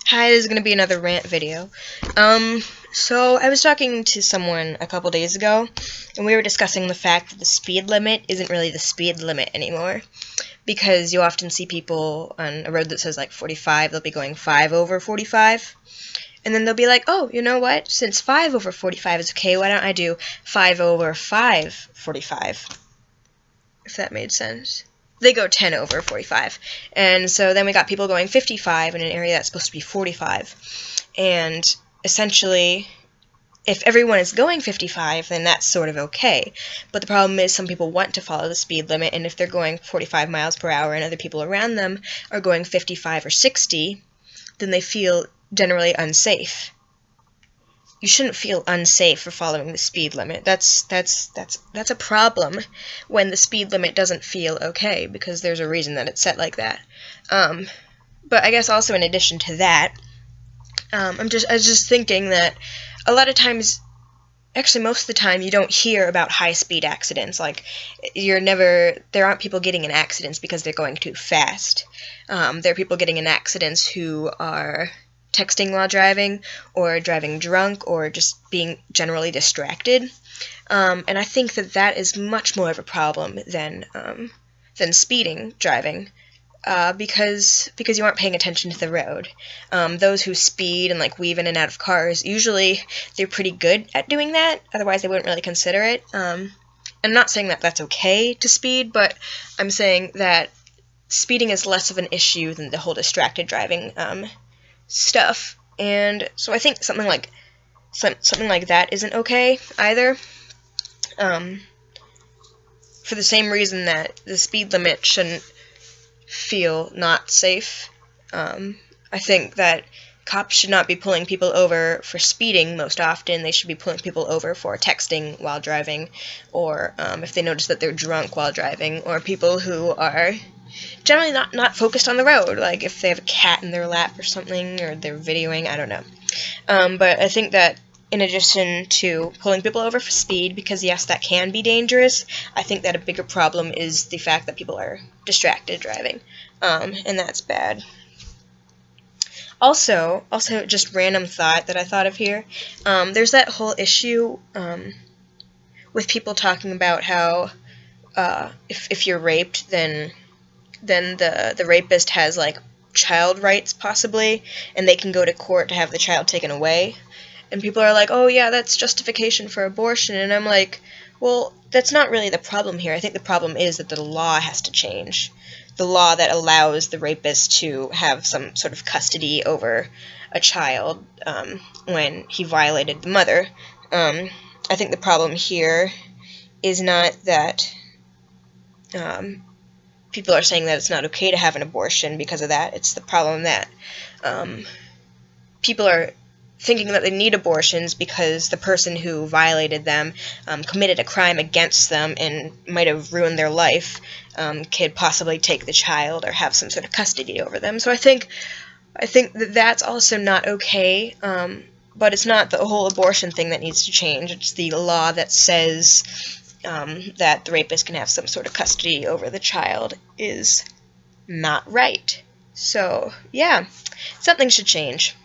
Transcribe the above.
Hi, this is going to be another rant video. So I was talking to someone a couple days ago, and we were discussing the fact that the speed limit isn't really the speed limit anymore. Because you often see people on a road that says like 45, they'll be going 5 over 45. And then they'll be like, oh, you know what? Since 5 over 45 is okay, why don't I do 5 over 5:45? If that made sense. They go 10 over 45. And so then we got people going 55 in an area that's supposed to be 45. And essentially, if everyone is going 55, then that's sort of okay. But the problem is some people want to follow the speed limit, and if they're going 45 miles per hour and other people around them are going 55 or 60, then they feel generally unsafe. You shouldn't feel unsafe for following the speed limit. That's a problem when the speed limit doesn't feel okay, because there's a reason that it's set like that. But I guess also in addition to that, I was just thinking that a lot of times, actually most of the time, you don't hear about high-speed accidents. Like, there aren't people getting in accidents because they're going too fast. There are people getting in accidents who are texting while driving, or driving drunk, or just being generally distracted. And I think that is much more of a problem than speeding driving. Because you aren't paying attention to the road. Those who speed and like weave in and out of cars, usually they're pretty good at doing that, otherwise they wouldn't really consider it. I'm not saying that that's okay to speed, but I'm saying that speeding is less of an issue than the whole distracted driving stuff. And so I think something like that isn't okay either. For the same reason that the speed limit shouldn't feel not safe. I think that cops should not be pulling people over for speeding most often. They should be pulling people over for texting while driving, or if they notice that they're drunk while driving, or people who are generally not focused on the road, like if they have a cat in their lap or something, or they're videoing, I don't know. But I think that in addition to pulling people over for speed, because yes, that can be dangerous, I think that a bigger problem is the fact that people are distracted driving, and that's bad. Also, just random thought that I thought of here, there's that whole issue with people talking about how if you're raped, then the rapist has like child rights possibly, and they can go to court to have the child taken away. And people are like, oh yeah, that's justification for abortion. And I'm like, well, that's not really the problem here. I think the problem is that the law has to change. The law that allows the rapist to have some sort of custody over a child when he violated the mother. I think the problem here is not that people are saying that it's not okay to have an abortion because of that. It's the problem that people are thinking that they need abortions because the person who violated them committed a crime against them and might have ruined their life, could possibly take the child or have some sort of custody over them. So I think that that's also not okay, but it's not the whole abortion thing that needs to change. It's the law that says that the rapist can have some sort of custody over the child is not right. So, yeah, something should change.